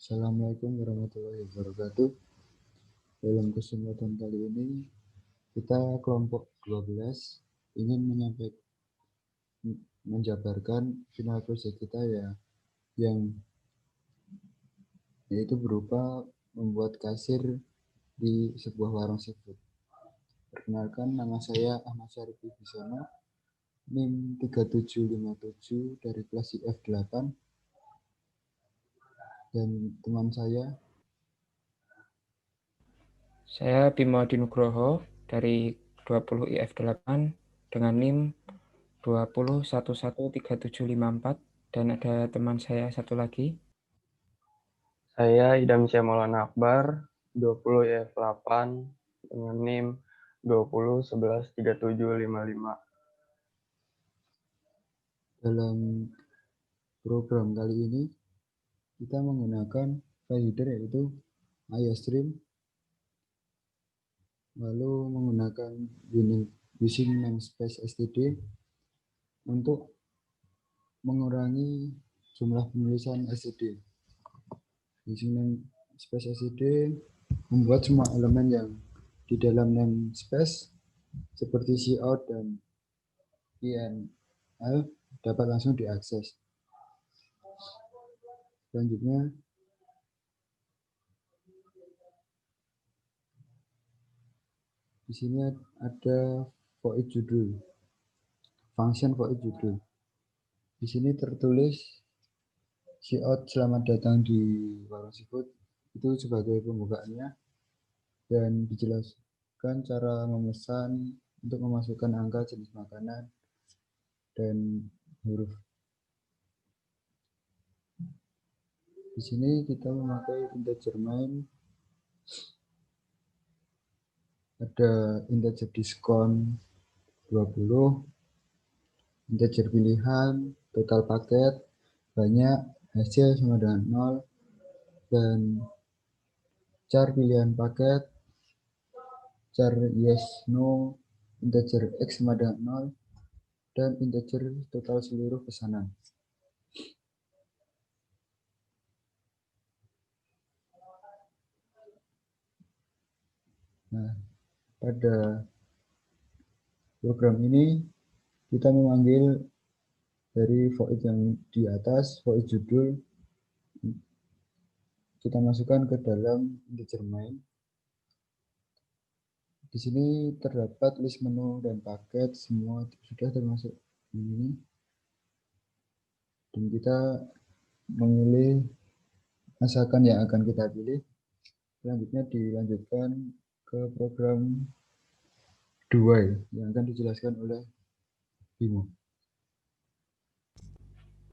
Assalamualaikum warahmatullahi wabarakatuh. Dalam kesempatan kali ini, kita kelompok 12 ingin menjabarkan final project kita yang yaitu berupa membuat kasir di sebuah warung seafood. Perkenalkan, nama saya Ahmad Syarif Wibisono, NIM 3757 dari kelas IF8, dan teman saya. Saya Bimo Adi Nugroho dari 20 IF8 dengan NIM 20113754 dan ada teman saya satu lagi. Saya Idam Syah Maulana Akbar, 20 IF8 dengan NIM 20113755. Dalam program kali ini, kita menggunakan file header yaitu IOStream, lalu menggunakan using namespace std untuk mengurangi jumlah penulisan std. Using namespace std membuat semua elemen yang di dalam namespace seperti cout dan inl dapat langsung diakses. Selanjutnya, di sini ada void judul, function void judul. Di sini tertulis cout selamat datang di warung seafood, itu sebagai pembukaannya, dan dijelaskan cara memesan untuk memasukkan angka, jenis makanan, dan huruf. Di sini kita memakai integer main, ada integer diskon 20, integer pilihan, total paket, banyak, hasil sama dengan 0, dan char pilihan paket, char yes, no, integer x sama dengan 0, dan integer total seluruh pesanan. Nah, pada program ini kita memanggil dari void yang di atas, void judul, kita masukkan ke dalam integer main. Di sini terdapat list menu dan paket, semua sudah termasuk ini. Dan kita memilih masakan yang akan kita pilih. Selanjutnya dilanjutkan ke program Dual yang akan dijelaskan oleh Bimo.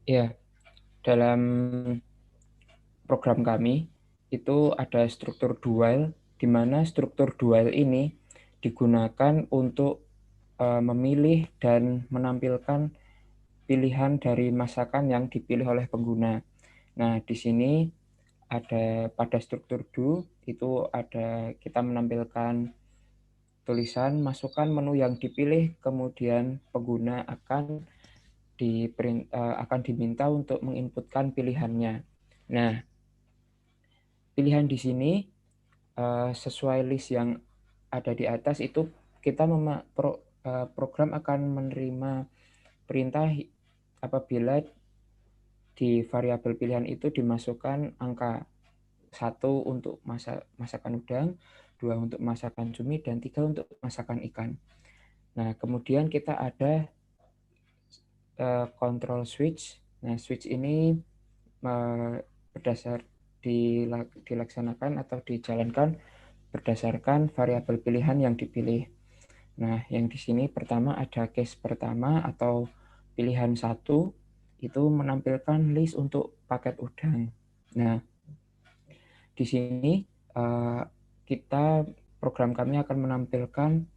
Ya, dalam program kami itu ada struktur dual, di mana struktur dual ini digunakan untuk memilih dan menampilkan pilihan dari masakan yang dipilih oleh pengguna. Nah, di sini ada pada struktur do itu ada kita menampilkan tulisan masukkan menu yang dipilih, kemudian pengguna akan diminta untuk menginputkan pilihannya. Nah, pilihan di sini sesuai list yang ada di atas itu kita program akan menerima perintah apabila di variabel pilihan itu dimasukkan angka 1 untuk masakan udang, 2 untuk masakan cumi, dan 3 untuk masakan ikan. Nah, kemudian kita ada control switch. Nah, switch ini dilaksanakan atau dijalankan berdasarkan variabel pilihan yang dipilih. Nah, yang di sini pertama ada case pertama atau pilihan 1 itu menampilkan list untuk paket udang. Nah, di sini program kami akan menampilkan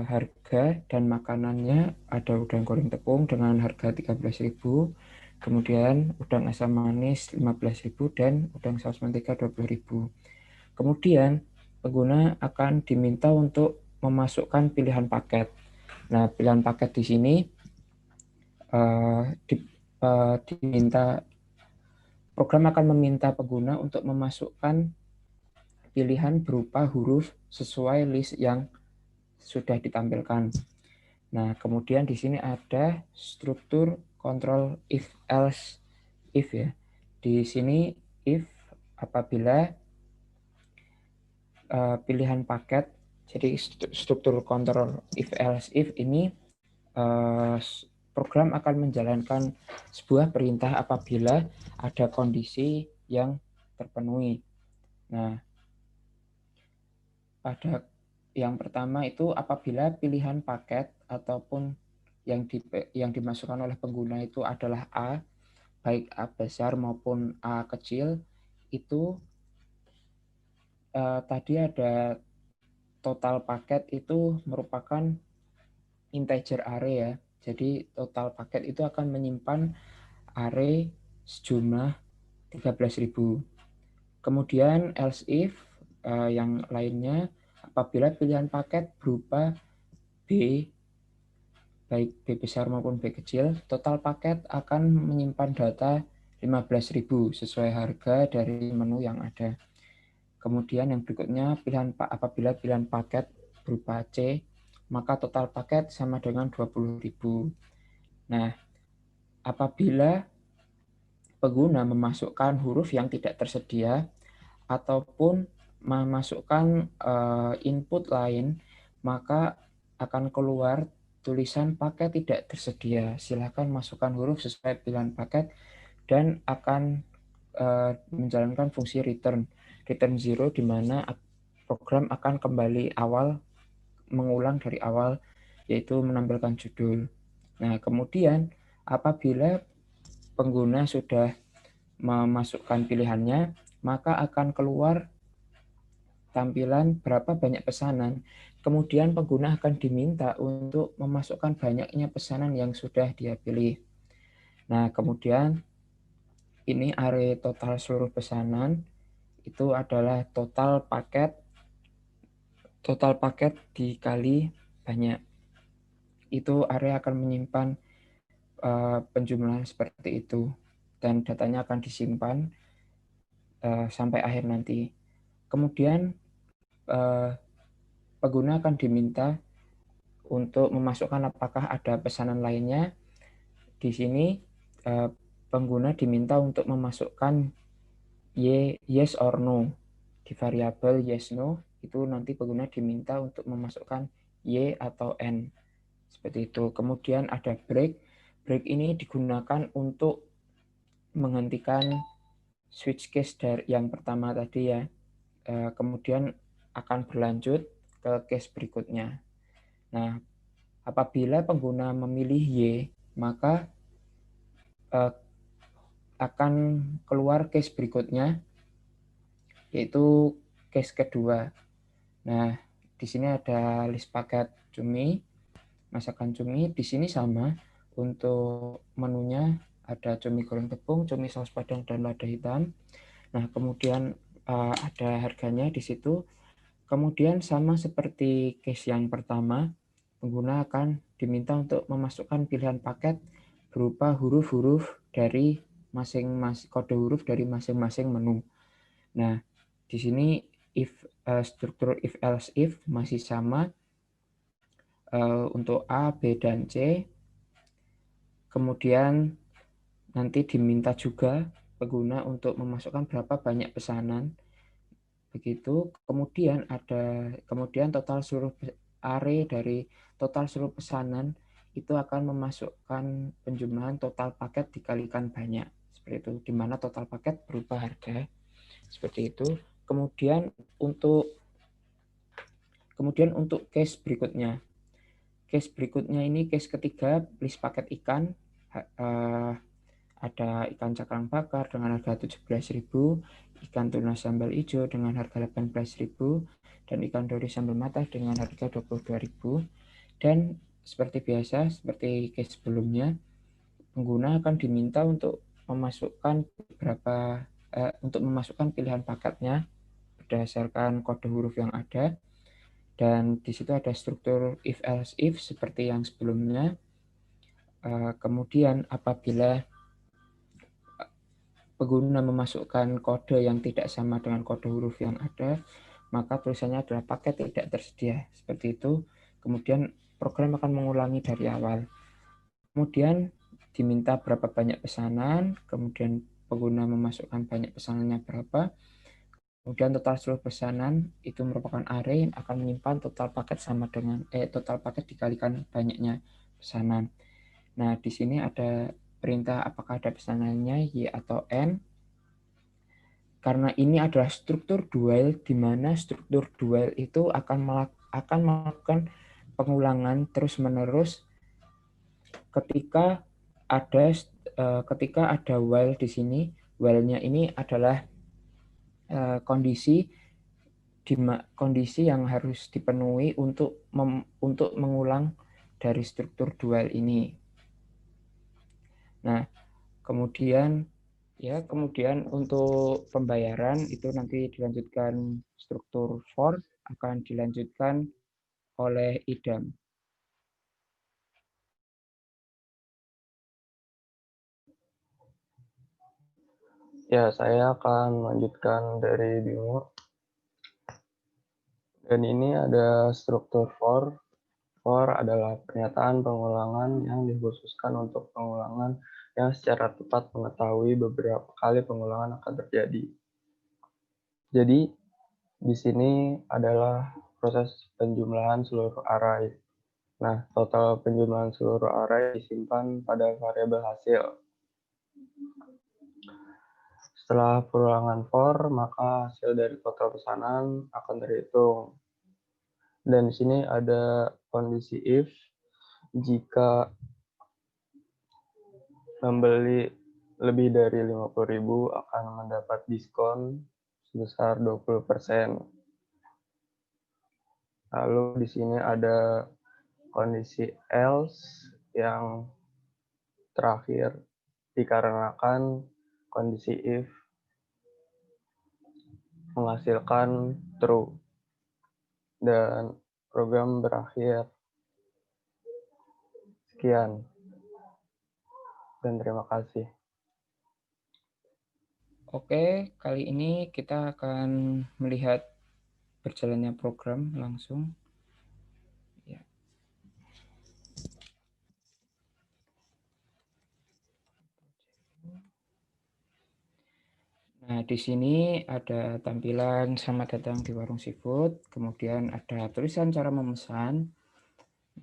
harga dan makanannya. Ada udang goreng tepung dengan harga 13.000, kemudian udang asam manis 15.000 dan udang saus mentega 20.000. Kemudian pengguna akan diminta untuk memasukkan pilihan paket. Nah, pilihan paket di sini diminta program akan meminta pengguna untuk memasukkan pilihan berupa huruf sesuai list yang sudah ditampilkan. Nah, kemudian di sini ada struktur kontrol if else if ya. Di sini if apabila pilihan paket, jadi struktur kontrol if else if ini program akan menjalankan sebuah perintah apabila ada kondisi yang terpenuhi. Nah, pada yang pertama itu apabila pilihan paket ataupun yang dimasukkan oleh pengguna itu adalah A, baik A besar maupun A kecil, itu tadi ada total paket itu merupakan integer array ya. Jadi total paket itu akan menyimpan array sejumlah 13.000. Kemudian else if yang lainnya apabila pilihan paket berupa B, baik B besar maupun B kecil, total paket akan menyimpan data 15.000 sesuai harga dari menu yang ada. Kemudian yang berikutnya apabila pilihan paket berupa C, maka total paket sama dengan 20.000. Nah, apabila pengguna memasukkan huruf yang tidak tersedia ataupun memasukkan input lain, maka akan keluar tulisan paket tidak tersedia. Silakan masukkan huruf sesuai pilihan paket dan akan menjalankan fungsi return 0, di mana program akan kembali mengulang dari awal, yaitu menampilkan judul. Nah, kemudian apabila pengguna sudah memasukkan pilihannya, maka akan keluar tampilan berapa banyak pesanan. Kemudian pengguna akan diminta untuk memasukkan banyaknya pesanan yang sudah dia pilih. Nah, kemudian ini array total seluruh pesanan itu adalah total paket dikali banyak. Itu array akan menyimpan penjumlahan seperti itu dan datanya akan disimpan sampai akhir nanti. Kemudian pengguna akan diminta untuk memasukkan apakah ada pesanan lainnya. Di sini pengguna diminta untuk memasukkan yes or no. Di variabel yes no itu nanti pengguna diminta untuk memasukkan y atau n. Seperti itu. Kemudian ada break. Break ini digunakan untuk menghentikan switch case dari yang pertama tadi ya. Kemudian akan berlanjut ke case berikutnya. Nah, apabila pengguna memilih Y, maka akan keluar case berikutnya, yaitu case kedua. Nah, di sini ada list paket cumi, masakan cumi. Di sini sama, untuk menunya ada cumi goreng tepung, cumi saus padang, dan lada hitam. Nah, kemudian ada harganya di situ. Kemudian sama seperti case yang pertama, pengguna akan diminta untuk memasukkan pilihan paket berupa huruf-huruf dari kode huruf dari masing-masing menu. Nah, di sini struktur if else if masih sama untuk A, B, dan C. Kemudian nanti diminta juga pengguna untuk memasukkan berapa banyak pesanan. Begitu. Kemudian total seluruh array dari total seluruh pesanan itu akan memasukkan penjumlahan total paket dikalikan banyak. Seperti itu, di mana total paket berupa harga. Seperti itu. Kemudian untuk case berikutnya. Case berikutnya ini case ketiga, list paket ikan. Ada ikan cakang bakar dengan harga 17.000, ikan tuna sambal hijau dengan harga 18.000, dan ikan dori sambal matah dengan harga 22.000. Dan seperti biasa, seperti case sebelumnya, pengguna akan diminta untuk memasukkan pilihan paketnya berdasarkan kode huruf yang ada. Dan di situ ada struktur if else if seperti yang sebelumnya. Kemudian apabila pengguna memasukkan kode yang tidak sama dengan kode huruf yang ada, maka tulisannya adalah paket tidak tersedia. Seperti itu. Kemudian program akan mengulangi dari awal. Kemudian diminta berapa banyak pesanan, kemudian pengguna memasukkan banyak pesanannya berapa, kemudian total seluruh pesanan itu merupakan array yang akan menyimpan total paket sama dengan total paket dikalikan banyaknya pesanan. Nah, di sini ada perintah apakah ada pesanannya Y atau N. Karena ini adalah struktur dual, di mana struktur dual itu akan melakukan pengulangan terus-menerus ketika ada while di sini. While-nya ini adalah kondisi yang harus dipenuhi untuk mengulang dari struktur dual ini. Nah, kemudian untuk pembayaran itu nanti dilanjutkan struktur for, akan dilanjutkan oleh idam. Ya, saya akan melanjutkan dari Bimo. Dan ini ada struktur for. For adalah pernyataan pengulangan yang dikhususkan untuk pengulangan yang secara tepat mengetahui beberapa kali pengulangan akan terjadi. Jadi, di sini adalah proses penjumlahan seluruh array. Nah, total penjumlahan seluruh array disimpan pada variabel hasil. Setelah perulangan for, maka hasil dari total pesanan akan terhitung. Dan di sini ada kondisi if jika membeli lebih dari 50.000 akan mendapat diskon sebesar 20%. Lalu di sini ada kondisi else yang terakhir dikarenakan kondisi if menghasilkan true dan program berakhir. Sekian dan terima kasih. Oke, kali ini kita akan melihat berjalannya program langsung. Ya. Nah, di sini ada tampilan selamat datang di warung seafood, kemudian ada tulisan cara memesan,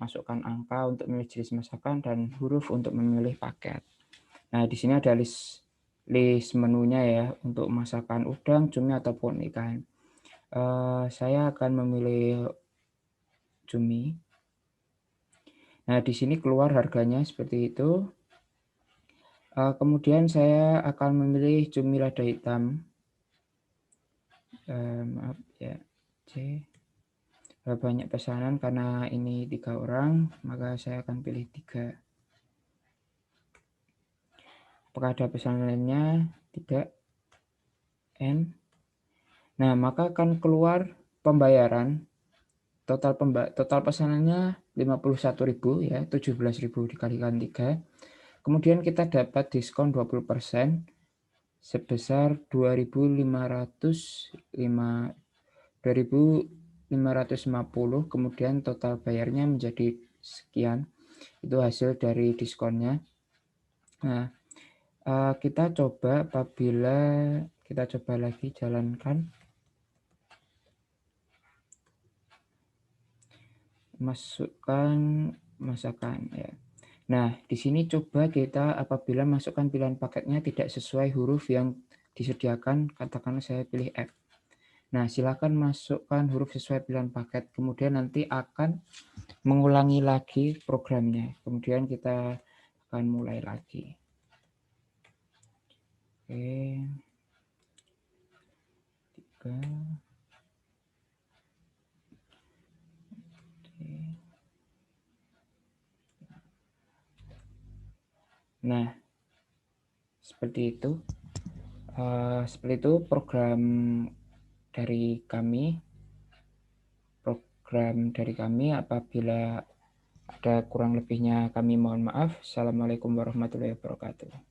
masukkan angka untuk memilih jenis masakan, dan huruf untuk memilih paket. Nah, di sini ada list menunya ya, untuk masakan udang, cumi, ataupun ikan. Saya akan memilih cumi. Nah, di sini keluar harganya seperti itu. Kemudian saya akan memilih cumi lada hitam. Maaf ya, C. Banyak pesanan karena ini 3 orang, maka saya akan pilih 3. Apakah ada pesanan lainnya? Tidak. N. Nah, maka akan keluar pembayaran. Total pesanannya 51.000 ya, 17.000 dikalikan 3. Kemudian kita dapat diskon 20% sebesar 2.550, kemudian total bayarnya menjadi sekian. Itu hasil dari diskonnya. Nah, kita coba lagi jalankan. Masukkan masakan ya. Nah, di sini coba kita apabila masukkan pilihan paketnya tidak sesuai huruf yang disediakan, katakanlah saya pilih F. Nah, silakan masukkan huruf sesuai pilihan paket. Kemudian nanti akan mengulangi lagi programnya. Kemudian kita akan mulai lagi. Oke. 3. Nah, seperti itu. Seperti itu program dari kami. Apabila ada kurang lebihnya kami mohon maaf. Assalamualaikum warahmatullahi wabarakatuh.